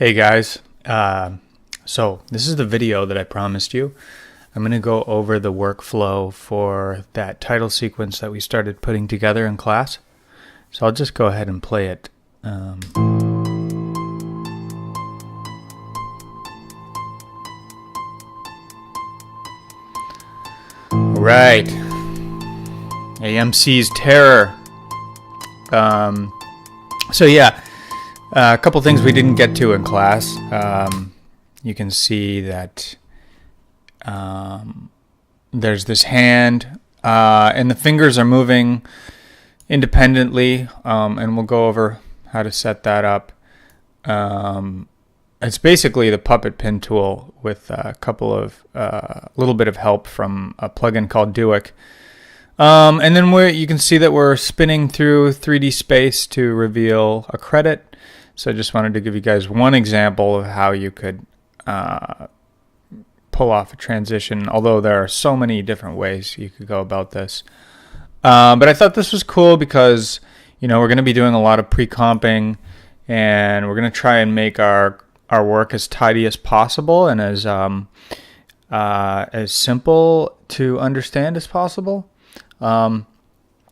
Hey guys, so this is the video that I promised you. I'm going to go over the workflow for that title sequence that we started putting together in class. So I'll just go ahead and play it. Right, AMC's Terror. So yeah. A couple things we didn't get to in class. You can see that there's this hand, and the fingers are moving independently, and we'll go over how to set that up. It's basically the puppet pin tool with a couple of little bit of help from a plugin called Duick. And then you can see that we're spinning through 3D space to reveal a credit. So I just wanted to give you guys one example of how you could pull off a transition, although there are so many different ways you could go about this. But I thought this was cool because, we're going to be doing a lot of pre-comping, and we're going to try and make our work as tidy as possible and as simple to understand as possible.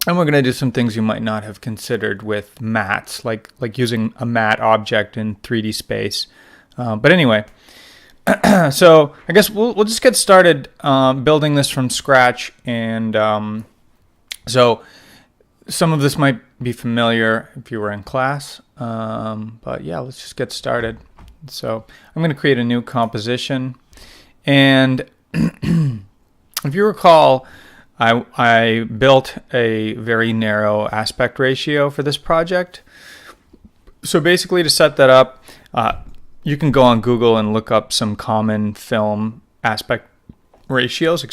And we're going to do some things you might not have considered with mats, like using a mat object in 3D space. But anyway, so I guess we'll just get started building this from scratch. And so some of this might be familiar if you were in class. But yeah, let's just get started. So I'm going to create a new composition. And if you recall, I built a very narrow aspect ratio for this project. So basically, to set that up, you can go on Google and look up some common film aspect ratios,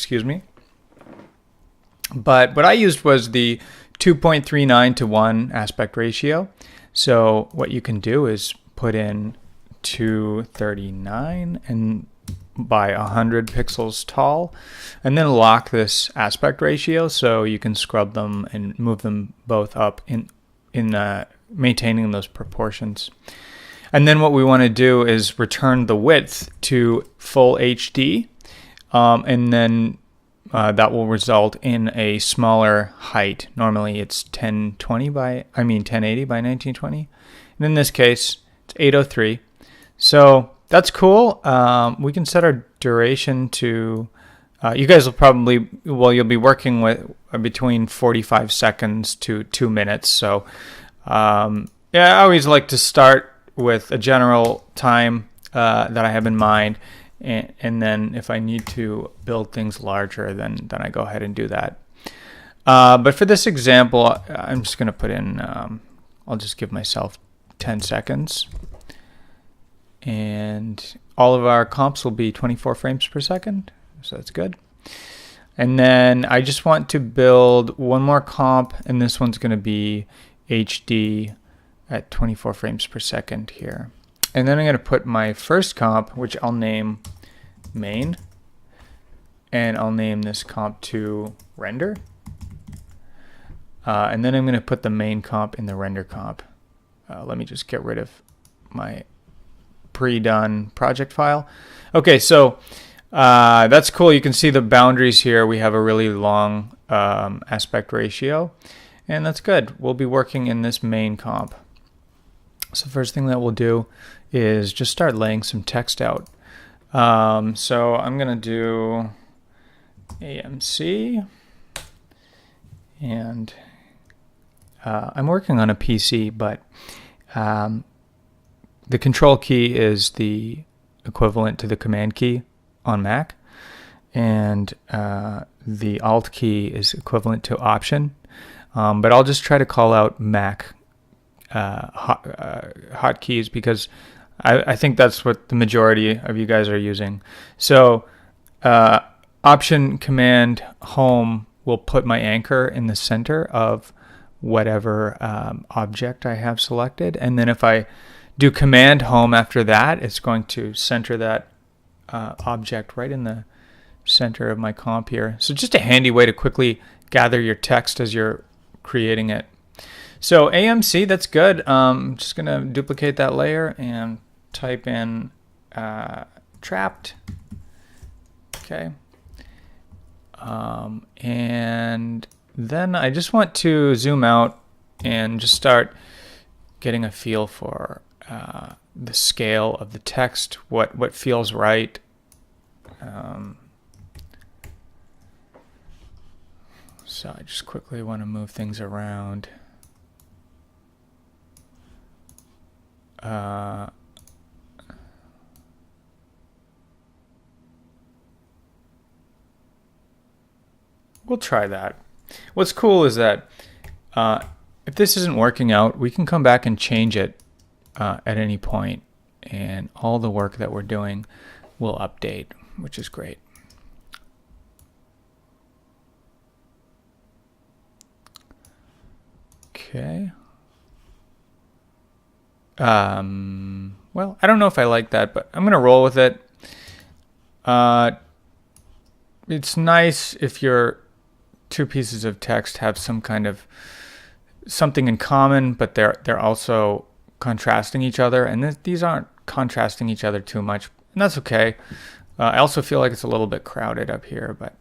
But what I used was the 2.39 to 1 aspect ratio. So what you can do is put in 239 and by 100 pixels tall, and then lock this aspect ratio so you can scrub them and move them both up in maintaining those proportions. And then what we want to do is return the width to full HD, and then that will result in a smaller height. Normally it's 1080 by 1920, and in this case it's 803. So that's cool. We can set our duration to, you guys will probably, you'll be working with between 45 seconds to 2 minutes. So, I always like to start with a general time that I have in mind. And then if I need to build things larger, then I go ahead and do that. But for this example, I'm just going to put in, I'll just give myself 10 seconds. And all of our comps will be 24 frames per second, so that's good. And then I just want to build one more comp, and this one's going to be HD at 24 frames per second here. And then I'm going to put my first comp, which I'll name main, and I'll name this comp to render. And then I'm going to put the main comp in the render comp. Let me just get rid of my pre-done project file. Okay, so that's cool. You can see the boundaries here. We have a really long aspect ratio, and that's good. We'll be working in this main comp. So first thing that we'll do is just start laying some text out. So I'm going to do AMC, and I'm working on a PC, but the control key is the equivalent to the command key on Mac, and the alt key is equivalent to option. But I'll just try to call out Mac hotkeys because I think that's what the majority of you guys are using. So option command home will put my anchor in the center of whatever object I have selected, and then if I do command home after that, it's going to center that object right in the center of my comp here. So just a handy way to quickly gather your text as you're creating it. So AMC, that's good. I'm just going to duplicate that layer and type in trapped. Okay. And then I just want to zoom out and just start getting a feel for the scale of the text, what feels right. So I just quickly want to move things around. We'll try that. What's cool is that if this isn't working out, we can come back and change it at any point, and all the work that we're doing will update, which is great. Okay. Well, I don't know if I like that, but I'm going to roll with it. It's nice if your two pieces of text have some kind of something in common, but they're also contrasting each other, and these aren't contrasting each other too much, and that's okay. I also feel like it's a little bit crowded up here, but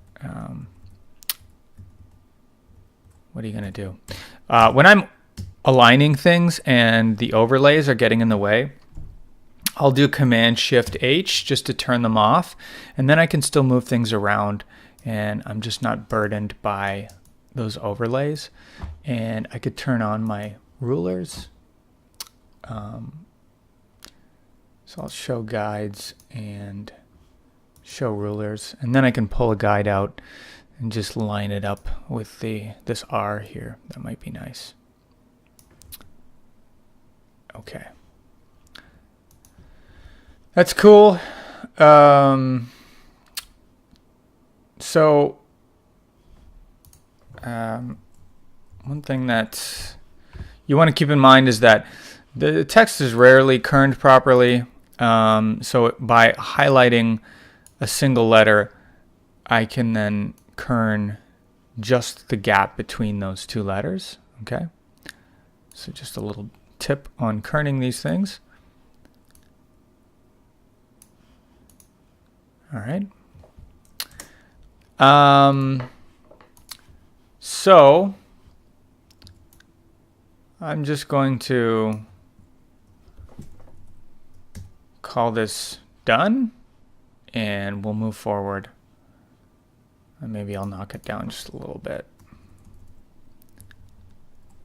what are you going to do? When I'm aligning things and the overlays are getting in the way, I'll do Command-Shift-H just to turn them off, and then I can still move things around, and I'm just not burdened by those overlays. And I could turn on my rulers. So I'll show guides and show rulers, and then I can pull a guide out and just line it up with this R here. That might be nice. Okay. That's cool. One thing that you want to keep in mind is that the text is rarely kerned properly. So by highlighting a single letter, I can then kern just the gap between those two letters. Okay. So just a little tip on kerning these things. All right. So I'm just going to call this done, and we'll move forward. And maybe I'll knock it down just a little bit.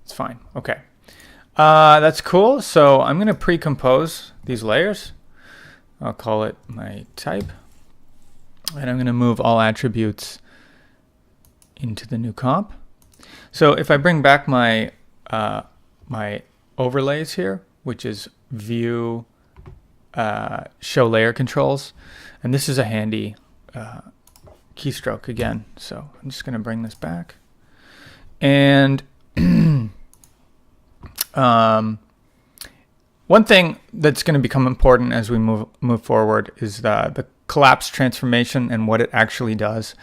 It's fine. Okay. That's cool. So I'm going to pre-compose these layers. I'll call it my type. And I'm going to move all attributes into the new comp. So if I bring back my my overlays here, which is view, show layer controls, and this is a handy keystroke again. So I'm just going to bring this back. And one thing that's going to become important as we move forward is the collapse transformation and what it actually does.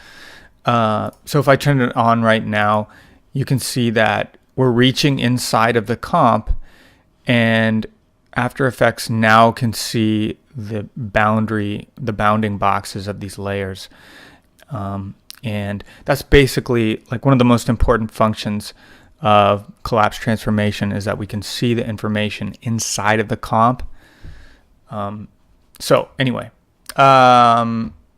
So if I turn it on right now, you can see that we're reaching inside of the comp, and After Effects now can see the bounding boxes of these layers. And that's basically like one of the most important functions of collapse transformation, is that we can see the information inside of the comp. So anyway,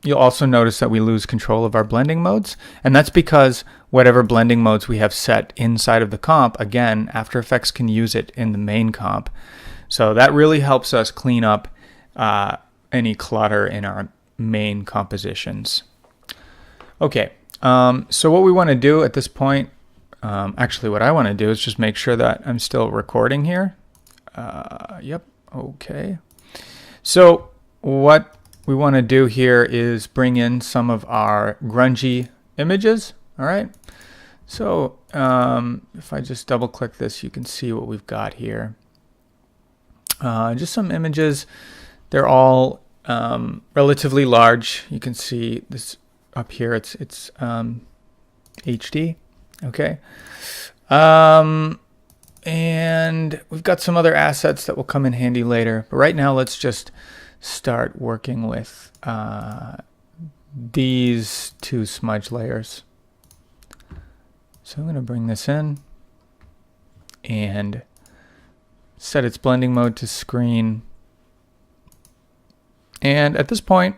you'll also notice that we lose control of our blending modes, and that's because whatever blending modes we have set inside of the comp, again, After Effects can use it in the main comp. So that really helps us clean up any clutter in our main compositions. Okay, so what we want to do at this point, actually what I want to do is just make sure that I'm still recording here. Yep, okay. So what we want to do here is bring in some of our grungy images. All right. So if I just double click this, you can see what we've got here. Just some images. They're all relatively large. You can see this up here. It's HD. Okay. And we've got some other assets that will come in handy later. But right now, let's just start working with these two smudge layers. So I'm going to bring this in and set its blending mode to screen. And at this point,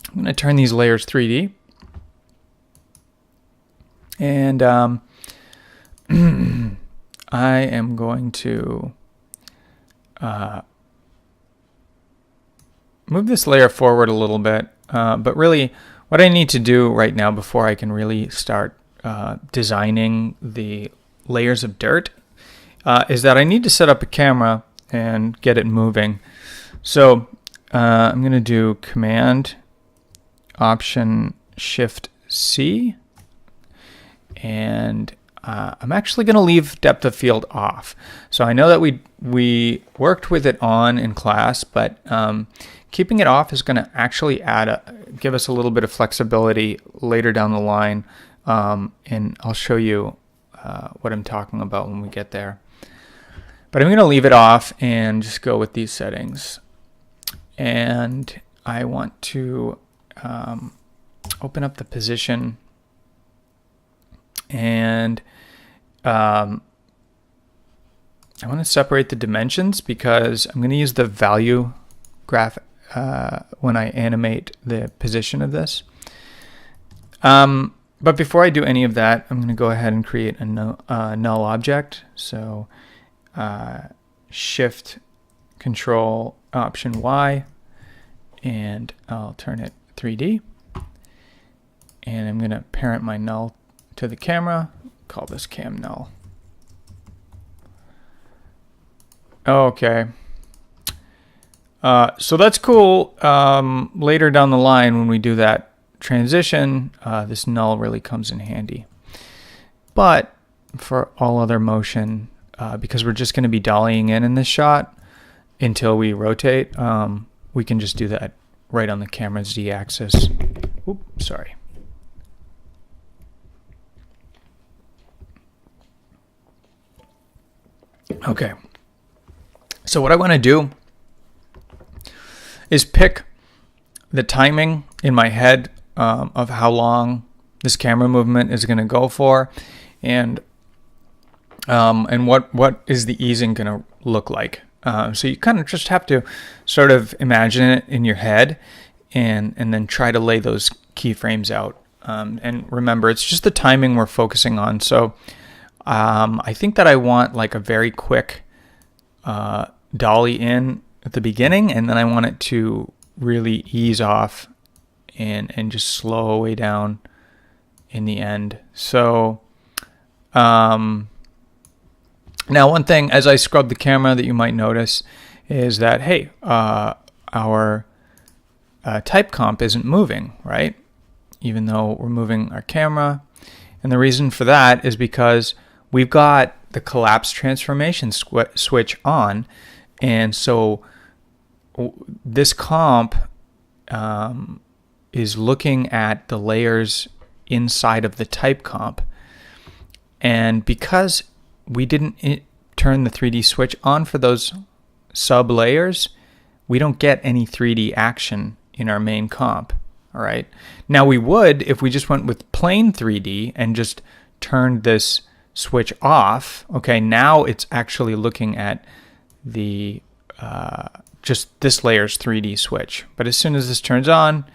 I'm going to turn these layers 3D. And I am going to move this layer forward a little bit. But really, what I need to do right now before I can really start designing the layers of dirt is that I need to set up a camera and get it moving. So I'm going to do Command Option Shift C, and I'm actually going to leave depth of field off. So I know that we worked with it on in class, but keeping it off is going to actually give us a little bit of flexibility later down the line, and I'll show you what I'm talking about when we get there. But I'm going to leave it off and just go with these settings. And I want to open up the position, and I want to separate the dimensions because I'm going to use the value graph when I animate the position of this. But before I do any of that, I'm going to go ahead and create a null object. So Shift Control Option Y, and I'll turn it 3D. And I'm going to parent my null to the camera. Call this cam null. Okay. So that's cool. Later down the line, when we do that transition, this null really comes in handy. But for all other motion, because we're just going to be dollying in this shot until we rotate, we can just do that right on the camera's Z-axis. Oops, sorry. Okay. So what I want to do is pick the timing in my head of how long this camera movement is going to go for, and what is the easing going to look like. So you kind of just have to sort of imagine it in your head, and then try to lay those keyframes out. And remember, it's just the timing we're focusing on. So I think that I want like a very quick dolly in at the beginning, and then I want it to really ease off and just slow way down in the end. So now one thing as I scrub the camera that you might notice is that, hey, our type comp isn't moving, right? Even though we're moving our camera. And the reason for that is because we've got the collapse transformation switch on, and so this comp is looking at the layers inside of the type comp, and because we didn't turn the 3D switch on for those sub layers, we don't get any 3D action in our main comp. All right. Now we would if we just went with plain 3D and just turned this switch off. Okay, now it's actually looking at the just this layer's 3D switch. But as soon as this turns on,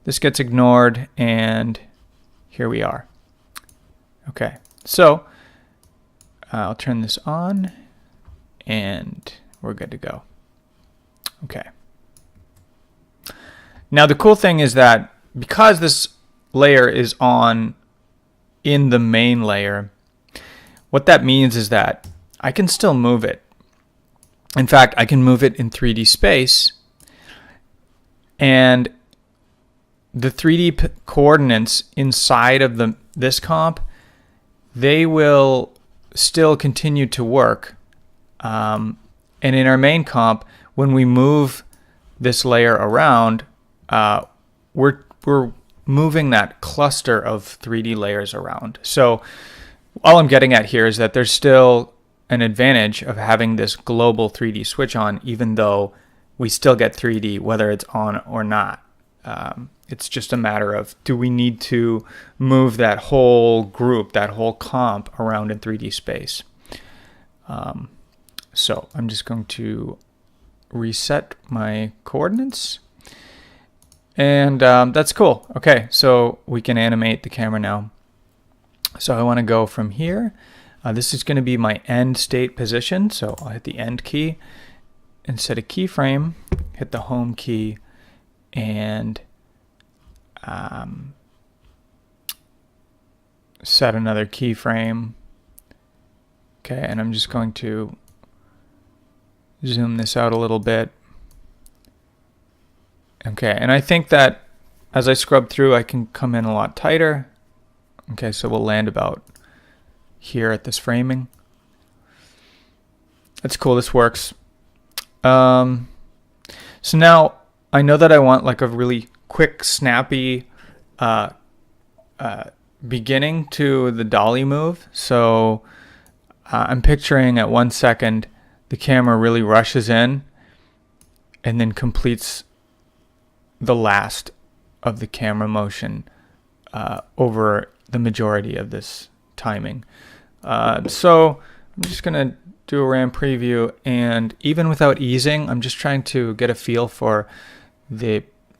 this gets ignored, and here we are. Okay, so I'll turn this on, and we're good to go. Okay. Now the cool thing is that because this layer is on in the main layer, what that means is that I can still move it. In fact, I can move it in 3D space, and the 3D coordinates inside of this comp, they will still continue to work. And in our main comp, when we move this layer around, we're moving that cluster of 3D layers around. So all I'm getting at here is that there's still an advantage of having this global 3D switch on, even though we still get 3D whether it's on or not. It's just a matter of, do we need to move that whole group, that whole comp around in 3D space? So I'm just going to reset my coordinates. And that's cool. Okay, so we can animate the camera now. So I want to go from here. This is going to be my end state position. So I'll hit the end key and set a keyframe, hit the home key, and set another keyframe. Okay, and I'm just going to zoom this out a little bit. Okay, and I think that as I scrub through, I can come in a lot tighter. Okay, so we'll land about here at this framing. That's cool, this works. So now I know that I want like a really quick, snappy beginning to the dolly move. So I'm picturing at 1 second, the camera really rushes in and then completes the last of the camera motion over the majority of this timing. So I'm just going to do a RAM preview, and even without easing, I'm just trying to get a feel for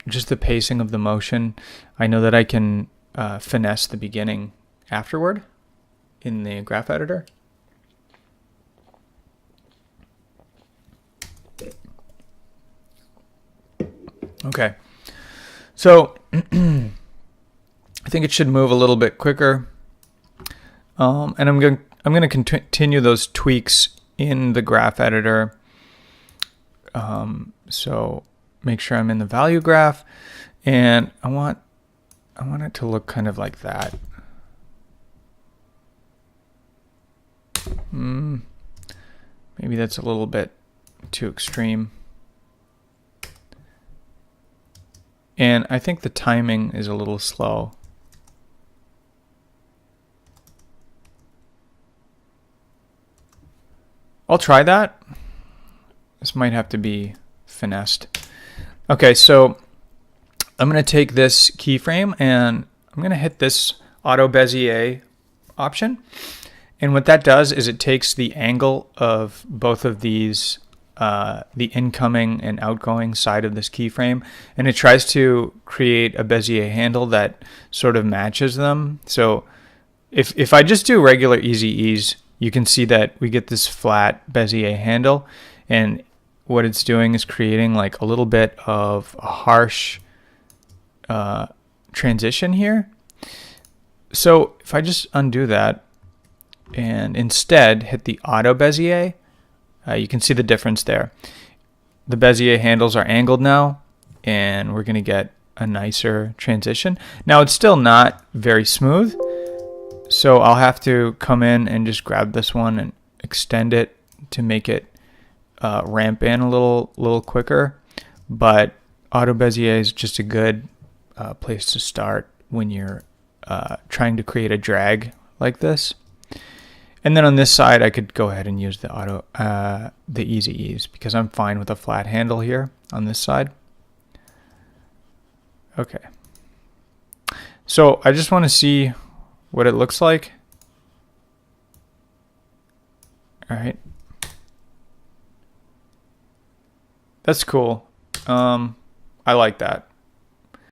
just the pacing of the motion. I know that I can finesse the beginning afterward in the graph editor. Okay, so I think it should move a little bit quicker, and I'm going to continue those tweaks in the graph editor. So make sure I'm in the value graph, and I want it to look kind of like that. Maybe that's a little bit too extreme. And I think the timing is a little slow. I'll try that. This might have to be finessed. Okay, so I'm going to take this keyframe and I'm going to hit this Auto Bezier option. And what that does is it takes the angle of both of these, the incoming and outgoing side of this keyframe, and it tries to create a Bezier handle that sort of matches them. So if I just do regular easy ease, you can see that we get this flat Bezier handle, and what it's doing is creating like a little bit of a harsh transition here. So if I just undo that and instead hit the Auto Bezier, you can see the difference there. The Bezier handles are angled now, and we're going to get a nicer transition. Now it's still not very smooth, so I'll have to come in and just grab this one and extend it to make it ramp in a little quicker. But Auto Bezier is just a good place to start when you're trying to create a drag like this. And then on this side, I could go ahead and use the easy ease because I'm fine with a flat handle here on this side. Okay. So I just want to see what it looks like. All right. That's cool. I like that.